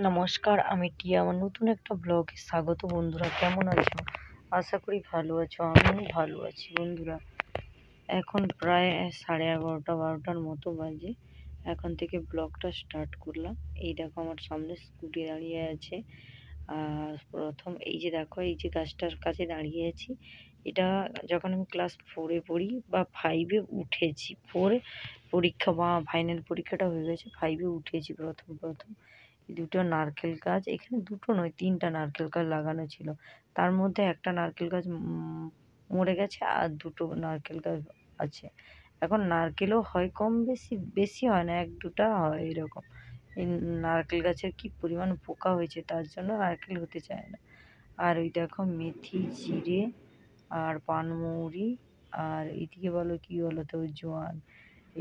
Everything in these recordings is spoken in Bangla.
নমস্কার, আমি টিয়া। আমার নতুন একটা ব্লগে স্বাগত। বন্ধুরা, কেমন আছো? আশা করি ভালো আছো। আমিও ভালো আছি। বন্ধুরা, এখন প্রায় 11:30-12টার মতো বাজে। এখন থেকে ব্লগটা স্টার্ট করলাম। এই দেখো, আমার সামনে স্কুটি দাঁড়িয়ে আছে। আর প্রথম এই যে দেখো, এই যে গাছটার কাছে দাঁড়িয়ে আছি, এটা যখন আমি ক্লাস 4-এ পড়ি বা 5-এ উঠেছি। 4-এ পরীক্ষা বা ফাইনাল পরীক্ষাটা হয়ে গেছে, 5-এ উঠেছি প্রথম প্রথম। দুটো নারকেল গাছ, এখানে দুটো নয় 3টা নারকেল গাছ লাগানো ছিল। তার মধ্যে একটা নারকেল গাছ মরে গেছে, আর দুটো নারকেল গাছ আছে। এখন নারকেলও হয় কম বেশি, বেশি হয় না, 1-2টা হয় এরকম। এই নারকেল গাছের কি পরিমাণ পোকা হয়েছে, তার জন্য নারকেল হতে চায় না। আর ওই দেখো, মেথি, জিরে আর পানমৌরি, আর এদিকে বলো কি বলো তো, জোয়ান।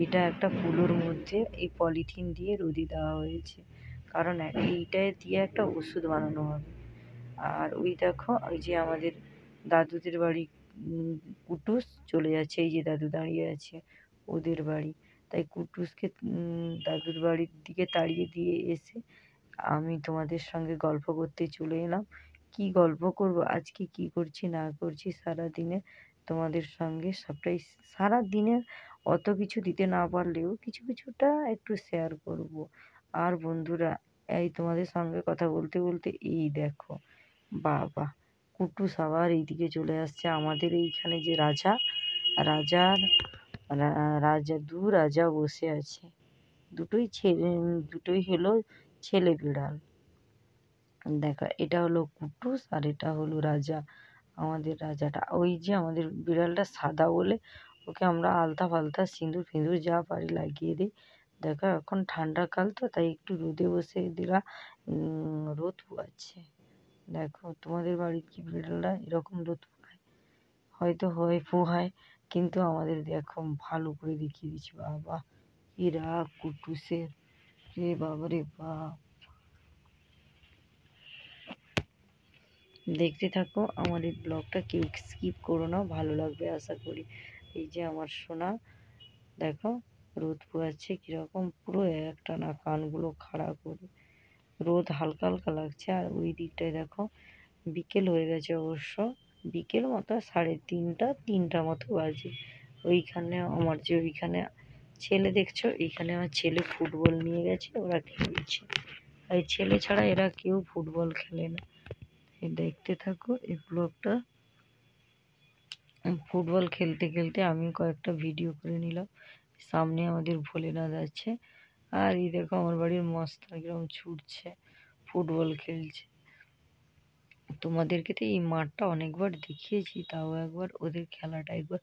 এটা একটা কুলোর মধ্যে এই পলিথিন দিয়ে রোদে দেওয়া হয়েছে, কারণ এইটায় দিয়ে একটা ওষুধ বানানো হবে। আর ওই দেখো, ওই যে আমাদের দাদুদের বাড়ি কুটুস চলে যাচ্ছে, এই যে দাদু দাঁড়িয়ে আছে, ওদের বাড়ি। তাই কুটুসকে দাদুর বাড়ির দিকে তাড়িয়ে দিয়ে এসে আমি তোমাদের সঙ্গে গল্প করতে চলে এলাম। কি গল্প করব আজকে, কি করছি না করছি সারাদিনে তোমাদের সঙ্গে সবটাই। সারা দিনে অত কিছু দিতে না পারলেও কিছু কিছুটা একটু শেয়ার করব। আর বন্ধুরা, এই তোমাদের সঙ্গে কথা বলতে বলতে এই দেখো, বাবা, কুটুস আবার এইদিকে চলে আসছে। আমাদের এইখানে যে রাজা, রাজার দু রাজা বসে আছে। দুটোই ছেলে, দুটোই হলো ছেলে বিড়াল। দেখো, এটা হলো কুটুস আর এটা হলো রাজা। আমাদের রাজাটা, ওই যে আমাদের বিড়ালটা সাদা বলে ওকে আমরা আলতা ফালতা সিঁদুর ফিঁদুর যা পারি লাগিয়ে দিই। দেখো, এখন ঠান্ডাকাল তো, তাই একটু রোদে বসে দিলা, রোদ পোয়াচ্ছে। দেখো, তোমাদের বাড়ির কি বিড়ালরা এরকম রোদ পোহায়? হয়তো হয়, পোহায়, কিন্তু আমাদের দেখো ভালো করে দেখিয়ে দিচ্ছি। বাবা, কি রাগ কুটুসের, রে বাবারে বাপ। দেখতে থাকো আমার এই ব্লগটা, কেউ স্কিপ করো না, ভালো লাগবে আশা করি। এই যে আমার সোনা, দেখো রোদ পোয়াচ্ছে কিরকম, পুরো একটানা কানগুলো খাড়া করে। রোদ হালকা হালকা লাগছে। আর ওই দিকটায় দেখো, বিকেল হয়ে গেছে অবশ্য, বিকেল মতো 3:30 মতো বাজে। ওইখানে আমার যে ওইখানে ছেলে দেখছো, এইখানে আমার ছেলে ফুটবল নিয়ে গেছে, ওরা খেলছে। এই ছেলে ছাড়া এরা কেউ ফুটবল খেলে না। দেখতে থাকো এই ব্লগটা। ফুটবল খেলতে খেলতে আমি কয়েকটা ভিডিও করে নিলাম। সামনে আমাদের ভোলেনাথ আছে, আর এই দেখো আমার বাড়ির মস্তান কিরকম ছুটছে, ফুটবল খেলছে। তোমাদেরকে তো এই মাঠটা অনেকবার দেখিয়েছি, তাও একবার ওদের খেলাটা একবার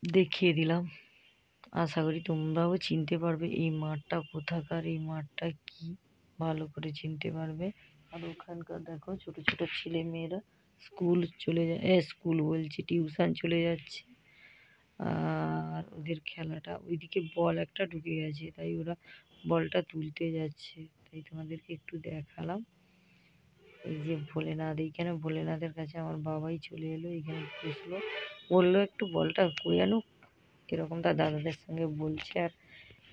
দেখিয়ে দিলাম। আশা করি তোমরাও চিনতে পারবে এই মাঠটা কোথাকার, এই মাঠটা কি, ভালো করে চিনতে পারবে। আর ওখানকার দেখো, ছোট ছোট ছেলে মেয়েরা স্কুল চলে যায়, স্কুল বলছি, টিউশন চলে যাচ্ছে। আর ওদের খেলাটা, ওইদিকে বল একটা ঢুকে গেছে, তাই ওরা বলটা তুলতে যাচ্ছে, তাই তোমাদেরকে একটু দেখালাম। এই যে ভোলেনাথ, এইখানে ভোলেনাথের কাছে আমার বাবাই চলে এলো, এখানে বসলো, বললো একটু বলটা করে আনুক, এরকম তার দাদাদের সঙ্গে বলছে আর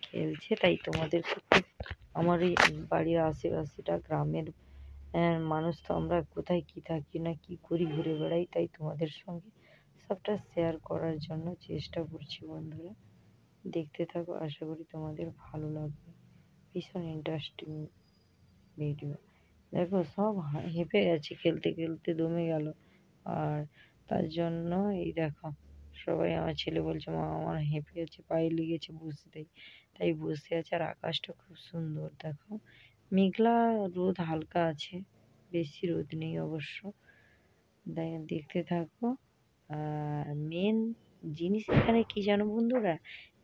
খেলছে। তাই তোমাদেরকে একটু, আমার এই বাড়ির আশেপাশেটা গ্রামের মানুষ তো, আমরা কোথায় কি থাকি না কি করি, ঘুরে বেড়াই, তাই তোমাদের সঙ্গে সবটা শেয়ার করার জন্য চেষ্টা করছি। বন্ধুরা, দেখতে থাকো, আশা করি তোমাদের ভালো লাগবে। ভীষণ ইন্টারেস্টিং ভিডিও। দেখো, সব হেঁপে গেছে, খেলতে খেলতে দমে গেল। আর তার জন্য এই দেখো, সবাই, আমার ছেলে বলছে মা আমার হেঁপে গেছে, পায়ে লেগেছে বসতেই, তাই বসে আছে। আর আকাশটা খুব সুন্দর, দেখো মেঘলা, রোদ হালকা আছে, বেশি রোদ নেই অবশ্য। দেখতে থাকো। আর মেন জিনিস এখানে কি জানো বন্ধুরা,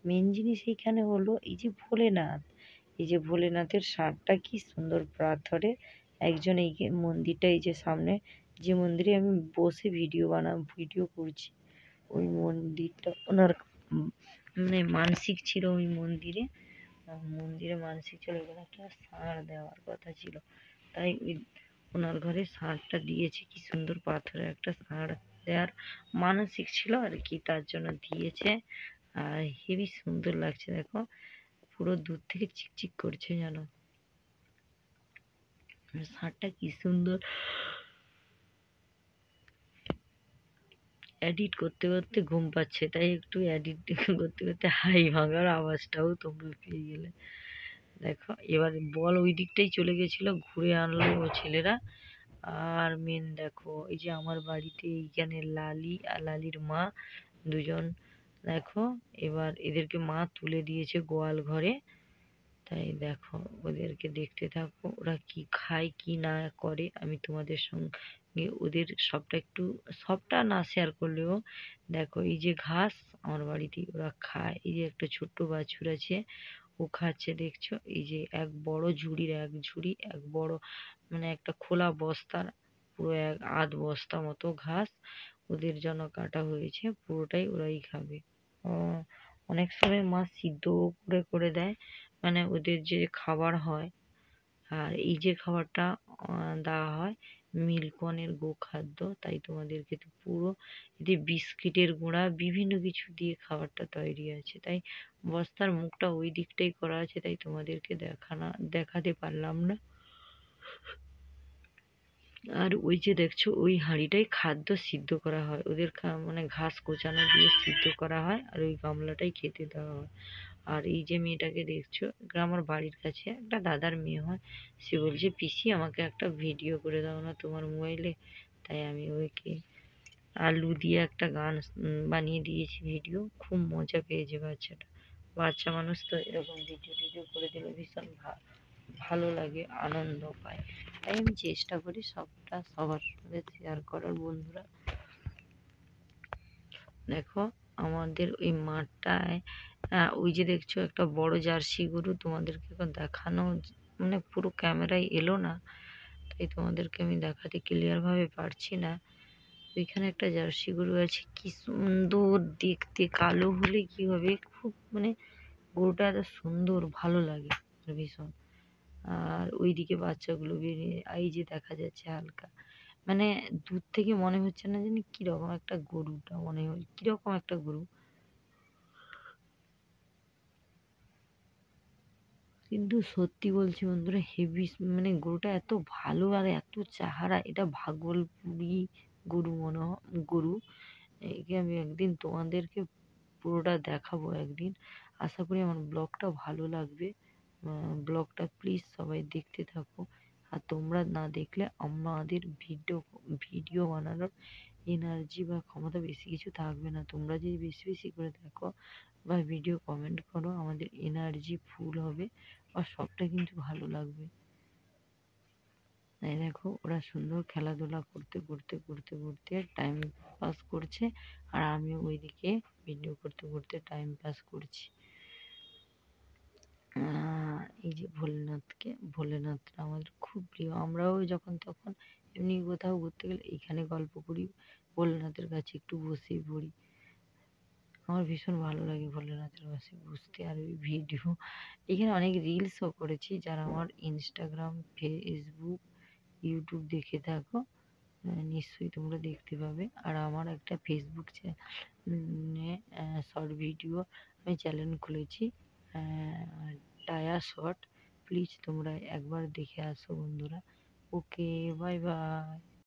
মেন জিনিস এইখানে হলো এই যে ভোলেনাথ, এই যে ভোলেনাথের ষাঁড়টা কি সুন্দর পাথরে। একজন এই মন্দিরটা, এই যে সামনে যে মন্দিরে আমি বসে ভিডিও করছি, ওই মন্দিরটা ওনার মানে মানসিক ছিল। ওই মন্দিরে মানসিক ছিল, এখানে একটা ষাঁড় দেওয়ার কথা ছিল, তাই ওই ওনার ঘরে ষাঁড়টা দিয়েছে। কি সুন্দর পাথরে একটা ষাঁড় দেওয়ার মানসিক ছিল আর কি, তার জন্য দিয়েছে। আর হেবি সুন্দর লাগছে, দেখো পুরো দূর থেকে চিকচিক করছে জানো। ষাঁড়টা কি সুন্দর এডিট করতে করতে ঘুম পাচ্ছে, তাই একটু এডিট করতে করতে হাই ভাঙার আওয়াজটাও তোমরা পেয়ে গেলে। দেখো এবার বল ওই দিকটাই চলে গেছিল, ঘুরে আনলো ও ছেলেরা। আর মেন দেখো এই যে আমার বাড়িতে এইখানে লালি আর লালির মা দুজন, দেখো এবার এদেরকে মা তুলে দিয়েছে গোয়াল ঘরে। তাই দেখো ওদেরকে দেখতে থাকো ওরা কি খায় কি না করে, আমি তোমাদের সঙ্গে ওদের সবটা না শেয়ার করলেও দেখো এই যে ঘাস আমার বাড়িতে ওরা খায়। এই যে একটা ছোট্ট বাছুর আছে, ও খাচ্ছে দেখছো। এই যে এক বড় ঝুড়ির এক ঝুড়ি এক বড় মানে একটা খোলা বস্তার পুরো এক আধ বস্তা মতো ঘাস ওদের জন্য কাটা হয়েছে, পুরোটাই ওরাই খাবে। অনেক সময় মা সিদ্ধ করে করে দেয়, মানে ওদের যে খাবার হয়। আর এই যে খাবারটা দেওয়া হয় মিল্কনের গোখাদ্য, তাই তোমাদেরকে তো পুরো এতে বিস্কিটের গুঁড়া বিভিন্ন কিছু দিয়ে খাবারটা তৈরি আছে। তাই বস্তার মুখটা ওই দিকটাই করা আছে, তাই তোমাদেরকে দেখাতে পারলাম না। আর ওই যে দেখছো ওই হাঁড়িটাই খাদ্য সিদ্ধ করা হয়, ওদের মানে ঘাস কোচানো দিয়ে সিদ্ধ করা হয় আর ওই গামলাটাই খেতে দেওয়া হয়। আর এই যে মেয়েটাকে দেখছো, এটা আমার বাড়ির কাছে একটা দাদার মেয়ে হয়। সে বলছে পিসি আমাকে একটা ভিডিও করে দাও না তোমার মোবাইলে। তাই আমি ওইকে আলু দিয়ে একটা গান বানিয়ে দিয়েছি ভিডিও, খুব মজা পেয়েছে বাচ্চাটা। বাচ্চা মানুষ তো এরকম ভিডিও টিডিও করে দিলে ভীষণ ভালো লাগে, আনন্দ পায়। তাই আমি চেষ্টা করি সবটা সবার সাথে শেয়ার করার। বন্ধুরা দেখো আমাদের ওই মাঠটায় ওই যে দেখছো একটা বড় জার্সি গরু, তোমাদেরকে এখন দেখানো মানে পুরো ক্যামেরায় এলো না, তাই তোমাদেরকে আমি দেখাতে ক্লিয়ার ভাবে পারছি না। ওইখানে একটা জার্সি গরু আছে, কি সুন্দর দেখতে, কালো হলে কি হবে, খুব মানে গরুটা এত সুন্দর ভালো লাগে ভীষণ। আর ওইদিকে বাচ্চাগুলো বেরিয়ে এই যে দেখা যাচ্ছে হালকা, মানে দূর থেকে মনে হচ্ছে না জানি কিরকম একটা গরুটা মনে হয়, কিরকম একটা গরু, কিন্তু সত্যি বলছি বন্ধুরা হেভি, মানে গরুটা এত ভালো আর এত চেহারা, এটা ভাগলপুরি গরু গরু। একে আমি একদিন তোমাদেরকে পুরোটা দেখাবো একদিন। আশা করি আমার ব্লগটা ভালো লাগবে। ব্লগটা প্লিজ সবাই দেখতে থাকো। আর তোমরা না দেখলে আমাদের ভিডিও বানানোর এনার্জি বা ক্ষমতা বেশি কিছু থাকবে না। তোমরা যদি বেশি বেশি করে দেখো বা ভিডিও কমেন্ট করো, আমাদের এনার্জি ফুল হবে আর সবটা কিন্তু ভালো লাগবে। এই দেখো ওরা সুন্দর খেলাধুলা করতে করতে করতে করতে টাইম পাস করছে, আর আমিও ওইদিকে ভিডিও করতে করতে টাইম পাস করছি। এই যে ভোলেনাথটা আমাদের খুব প্রিয়, আমরাও যখন তখন এমনি কোথাও ঘুরতে গেলে এইখানে গল্প করি, ভোলেনাথের কাছে একটু বসে পড়ি। আমার ভীষণ ভালো লাগে ভোলেনাথের কাছে বসতে। আর ওই ভিডিও এখানে অনেক রিলসও করেছি, যারা আমার ইনস্টাগ্রাম ফেসবুক ইউটিউব দেখে থাকো নিশ্চয়ই তোমরা দেখতে পাবে। আর আমার একটা ফেসবুক শর্ট ভিডিও আমি চ্যানেল খুলেছি, টায়া শর্ট, প্লিজ তোমরা একবার দেখে আসো বন্ধুরা। ওকে, বাই বাই।